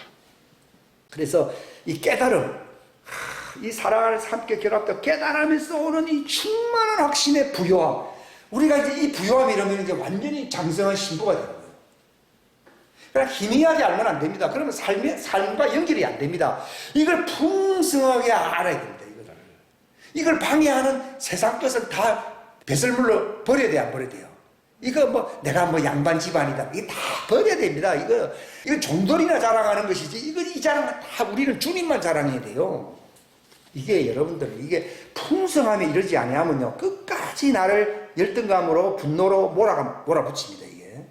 그래서 이 깨달음, 이 사랑을 함께 결합되어 깨달으면서 오는 이 충만한 확신의 부요함. 우리가 이제 이 부요함이 이러면 이제 완전히 장성한 신부가 되는 거예요. 그러니까 희미하게 알면 안 됩니다. 그러면 삶과 연결이 안 됩니다. 이걸 풍성하게 알아야 됩니다. 이걸 방해하는 세상 것을 다 배설물로 버려야 돼요, 안 버려야 돼요? 이거 내가 양반 집안이다. 이게 다 버려야 됩니다. 이거 종들이나 자랑하는 것이지. 이 자랑은 다 우리는 주님만 자랑해야 돼요. 이게 여러분들, 이게 풍성함에 이르지 아니하면요, 끝까지 나를 열등감으로, 분노로 몰아붙입니다, 이게.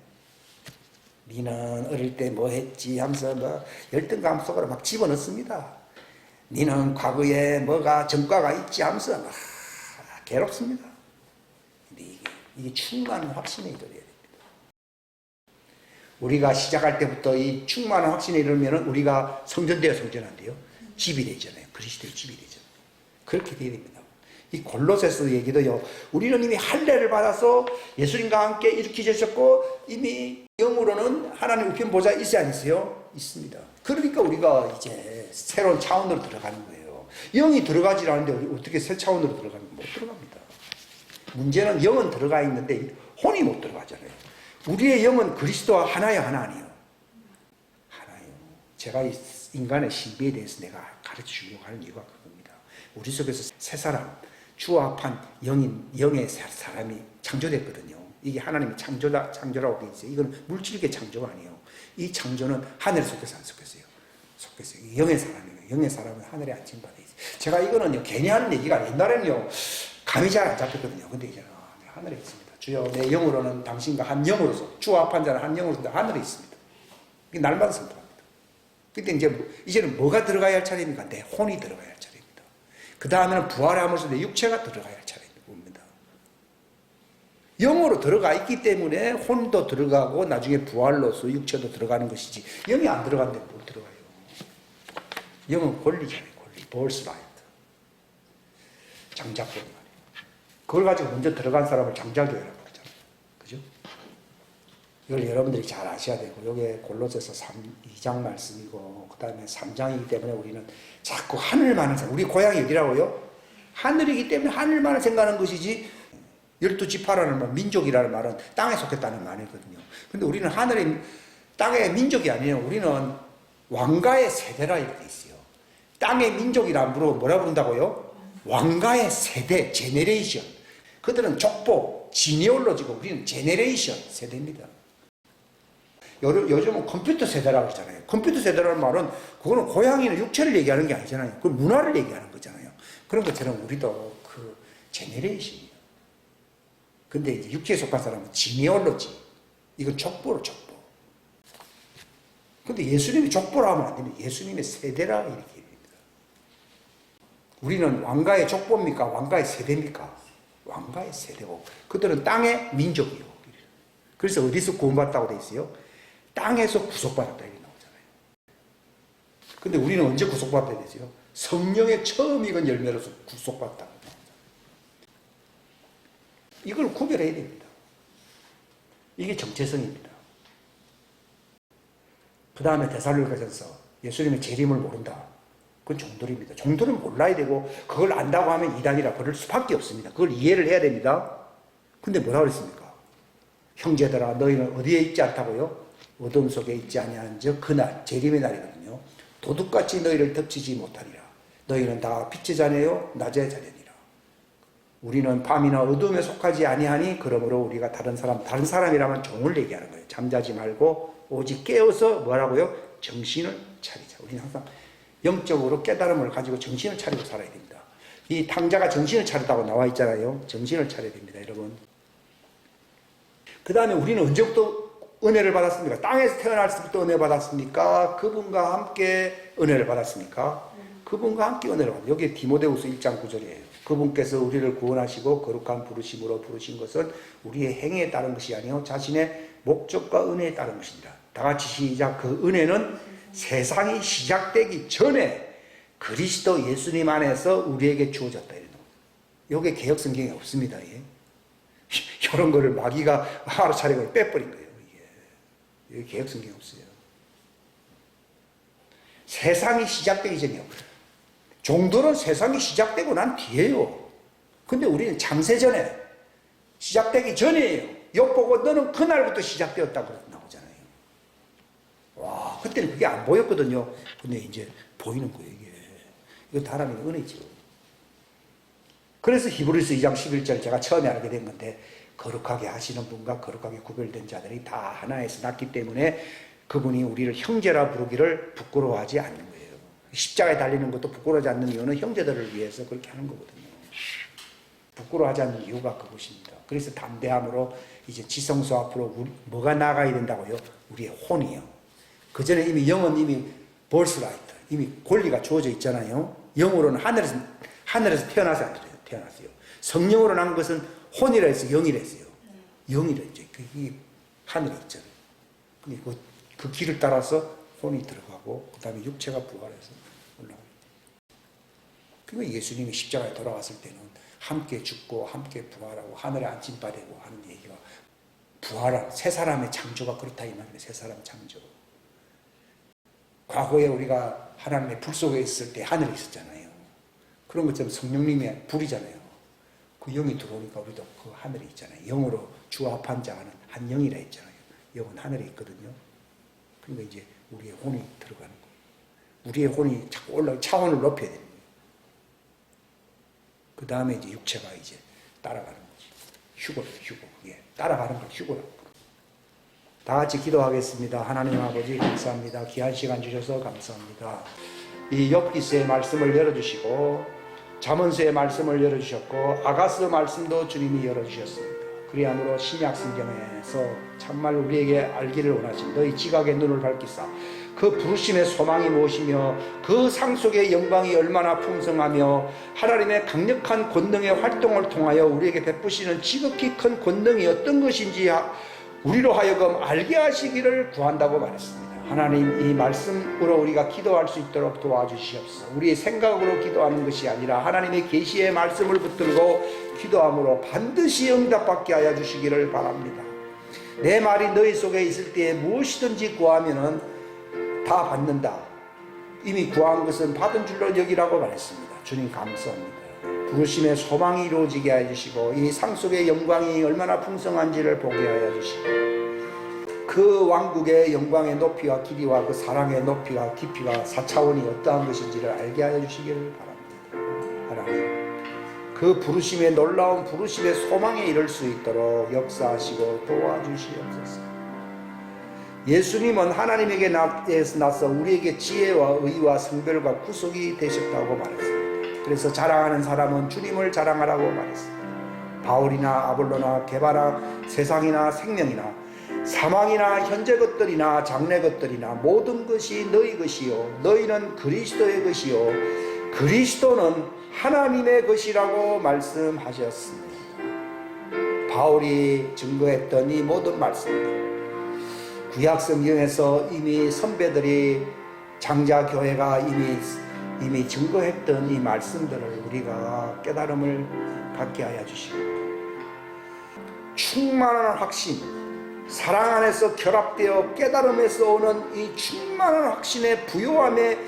니는 어릴 때 뭐 했지 하면서 열등감 속으로 막 집어넣습니다. 니는 과거에 전과가 있지 하면서 괴롭습니다. 이게 충만한 확신에 이르러야 됩니다. 우리가 시작할 때부터 이 충만한 확신에 이르면 우리가 성전돼야 성전한데요. 집이 되잖아요. 그리스도의 집이 되잖아요. 그렇게 돼야 됩니다. 이 골로새서 얘기도요. 우리는 이미 할례를 받아서 예수님과 함께 일으키셨고 이미 영으로는 하나님 우편 보좌에 있어야 안 있어요? 있습니다. 그러니까 우리가 이제 새로운 차원으로 들어가는 거예요. 영이 들어가지 않는데 어떻게 새 차원으로 들어가는 못 들어갑니다. 문제는 영은 들어가 있는데 혼이 못 들어가잖아요. 우리의 영은 그리스도와 하나요, 하나 아니에요? 하나요. 제가 이 인간의 신비에 대해서 내가 가르쳐 주려고 하는 이유가 그겁니다. 우리 속에서 새 사람, 주와 합한 영의 사람이 창조됐거든요. 이게 하나님의 창조라고 되어 있어요. 이건 물질계 창조가 아니에요. 이 창조는 하늘 속에서 안 속했어요. 속했어요. 영의 사람이에요. 영의 사람은 하늘에 앉힌 바 되어 있어요. 제가 이거는요, 괜히 하는 얘기가 옛날에는요, 감이 잘 안 잡혔거든요. 근데 이제는 하늘에 있습니다. 주여 내 영으로는 당신과 한 영으로서 주합한 자는 한 영으로서 하늘에 있습니다. 이게 날마다 선포합니다. 그때 이제는 뭐가 들어가야 할 차례입니까? 내 혼이 들어가야 할 차례입니다. 그 다음에는 부활하면서 내 육체가 들어가야 할 차례입니다. 영으로 들어가 있기 때문에 혼도 들어가고 나중에 부활로서 육체도 들어가는 것이지 영이 안 들어간데 못 들어가요. 영은 권리잖아요. 권리. birthright. 장자권 말이에요. 그걸 가지고 먼저 들어간 사람을 장자교회라고 그러잖아요. 그죠? 이걸 여러분들이 잘 아셔야 되고 이게 골로새서 2장 말씀이고 그 다음에 3장이기 때문에 우리는 자꾸 하늘만을 생각. 우리 고향이 어디라고요? 하늘이기 때문에 하늘만을 생각하는 것이지 12지파라는 말, 민족이라는 말은 땅에 속했다는 말이거든요. 근데 우리는 하늘의 땅의 민족이 아니에요. 우리는 왕가의 세대라 이렇게 있어요. 땅의 민족이라 뭐라 부른다고요? 왕가의 세대, 제네레이션. 그들은 족보, 지니올로지고 우리는 제네레이션 세대입니다. 요즘은 컴퓨터 세대라고 그러잖아요. 컴퓨터 세대라는 말은 그거는 고양이는 육체를 얘기하는 게 아니잖아요. 그 문화를 얘기하는 거잖아요. 그런 것처럼 우리도 그 제네레이션이에요. 근데 이제 육체에 속한 사람은 지니올로지. 이건 족보로 족보. 근데 예수님이 족보라 하면 안 됩니다. 예수님의 세대라 이렇게 됩니다. 우리는 왕가의 족보입니까? 왕가의 세대입니까? 왕가의 세대고. 그들은 땅의 민족이요. 그래서 어디서 구원받았다고 돼 있어요? 땅에서 구속받았다 이렇게 나오잖아요. 근데 우리는 언제 구속받게 되죠? 성령의 처음 익은 열매로서 구속받았다. 이걸 구별해야 됩니다. 이게 정체성입니다. 그 다음에 데살로니가전서 예수님의 재림을 모른다. 그건 종들입니다. 종들은 몰라야 되고 그걸 안다고 하면 이단이라 그럴 수밖에 없습니다. 그걸 이해를 해야 됩니다. 근데 뭐라고 그랬습니까? 형제들아 너희는 어디에 있지 않다고요? 어둠 속에 있지 아니한 즉 그날 재림의 날이거든요. 도둑같이 너희를 덮치지 못하리라. 너희는 다 빛의 자녀요 낮의 자녀니라. 우리는 밤이나 어둠에 속하지 아니하니 그러므로 우리가 다른 사람이라면 종을 얘기하는 거예요. 잠자지 말고 오직 깨어서 뭐라고요? 정신을 차리자. 우리는 항상 영적으로 깨달음을 가지고 정신을 차리고 살아야 됩니다. 이 탕자가 정신을 차렸다고 나와 있잖아요. 정신을 차려야 됩니다, 여러분. 그 다음에 우리는 언제부터 은혜를 받았습니까? 땅에서 태어날 때부터 은혜 받았습니까? 그분과 함께 은혜를 받았습니까? 그분과 함께 은혜를 받았습니다. 여기 디모데후서 1장 9절이에요. 그분께서 우리를 구원하시고 거룩한 부르심으로 부르신 것은 우리의 행위에 따른 것이 아니요 자신의 목적과 은혜에 따른 것입니다. 다 같이 시작. 그 은혜는 세상이 시작되기 전에 그리스도 예수님 안에서 우리에게 주어졌다. 이게 개혁성경에 없습니다. 예. 이런 거를 마귀가 하루차례고 빼버린 거예요. 이게 개혁성경에 없어요. 세상이 시작되기 전이요. 종들은 세상이 시작되고 난 뒤에요. 근데 우리는 창세전에 시작되기 전이에요. 욥 보고 너는 그날부터 시작되었다고 나오잖아요. 와, 그때는 그게 안 보였거든요. 근데 이제 보이는 거예요, 이게. 이거 하나님의 은혜죠. 그래서 히브리서 2장 11절 제가 처음에 알게 된 건데, 거룩하게 하시는 분과 거룩하게 구별된 자들이 다 하나에서 났기 때문에 그분이 우리를 형제라 부르기를 부끄러워하지 않는 거예요. 십자가에 달리는 것도 부끄러워하지 않는 이유는 형제들을 위해서 그렇게 하는 거거든요. 부끄러워하지 않는 이유가 그것입니다. 그래서 담대함으로 이제 지성소 앞으로 뭐가 나가야 된다고요? 우리의 혼이요. 그 전에 이미 영은 이미 birthright, 이미 권리가 주어져 있잖아요. 영으로는 하늘에서 태어났어요. 성령으로 난 것은 혼이라 했어요, 영이라 했어요. 영이라 했죠. 그게 하늘에 있잖아요. 근데 그 길을 따라서 혼이 들어가고 그 다음에 육체가 부활해서 올라가요. 그리고 예수님이 십자가에 돌아왔을 때는 함께 죽고 함께 부활하고 하늘에 안침받고 하는 얘기가 부활한 새 사람의 창조가 그렇다 이 말이에요. 새 사람 창조. 과거에 우리가 하나님의 불 속에 있을 때 하늘에 있었잖아요. 그런 것처럼 성령님의 불이잖아요. 그 영이 들어오니까 우리도 그 하늘에 있잖아요. 영으로 주합한 자는 한 영이라 했잖아요. 영은 하늘에 있거든요. 그러니까 이제 우리의 혼이 들어가는 거예요. 우리의 혼이 자꾸 차원을 높여야 됩니다. 그 다음에 이제 육체가 이제 따라가는 거지. 휴고. 예, 따라가는 걸 휴고라고. 다 같이 기도하겠습니다. 하나님 아버지 감사합니다. 귀한 시간 주셔서 감사합니다. 이 욥기서의 말씀을 열어주시고 잠언서의 말씀을 열어주셨고 아가스 말씀도 주님이 열어주셨습니다. 그리함으로 신약 성경에서 정말 우리에게 알기를 원하신 너희 지각의 눈을 밝히사 그 부르심의 소망이 무엇이며 그 상속의 영광이 얼마나 풍성하며 하나님의 강력한 권능의 활동을 통하여 우리에게 베푸시는 지극히 큰 권능이 어떤 것인지 우리로 하여금 알게 하시기를 구한다고 말했습니다. 하나님, 이 말씀으로 우리가 기도할 수 있도록 도와주시옵소서. 우리의 생각으로 기도하는 것이 아니라 하나님의 계시의 말씀을 붙들고 기도함으로 반드시 응답받게 하여 주시기를 바랍니다. 내 말이 너희 속에 있을 때에 무엇이든지 구하면은 다 받는다. 이미 구한 것은 받은 줄로 여기라고 말했습니다. 주님 감사합니다. 부르심의 소망이 이루어지게 하여 주시고 이 상속의 영광이 얼마나 풍성한지를 보게 하여 주시고 그 왕국의 영광의 높이와 길이와 그 사랑의 높이와 깊이가 4차원이 어떠한 것인지를 알게 하여 주시기를 바랍니다. 하나님, 그 부르심의 놀라운 부르심의 소망에 이를 수 있도록 역사하시고 도와주시옵소서. 예수님은 하나님에게 나서 우리에게 지혜와 의와 성별과 구속이 되셨다고 말했습니다. 그래서 자랑하는 사람은 주님을 자랑하라고 말했습니다. 바울이나 아볼로나 게바나 세상이나 생명이나 사망이나 현재 것들이나 장래 것들이나 모든 것이 너희 것이요 너희는 그리스도의 것이요 그리스도는 하나님의 것이라고 말씀하셨습니다. 바울이 증거했던 이 모든 말씀들, 구약 성경에서 이미 선배들이 장자교회가 이미 증거했던 이 말씀들을 우리가 깨달음을 갖게 하여 주시고 충만한 확신, 사랑 안에서 결합되어 깨달음에서 오는 이 충만한 확신의 부요함에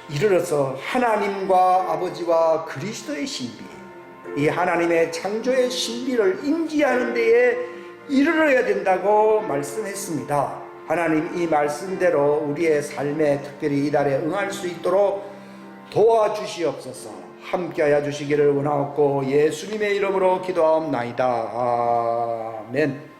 이르러서 하나님과 아버지와 그리스도의 신비, 이 하나님의 창조의 신비를 인지하는 데에 이르러야 된다고 말씀했습니다. 하나님, 이 말씀대로 우리의 삶에 특별히 이달에 응할 수 있도록 도와주시옵소서. 함께하여 주시기를 원하옵고 예수님의 이름으로 기도하옵나이다. 아멘.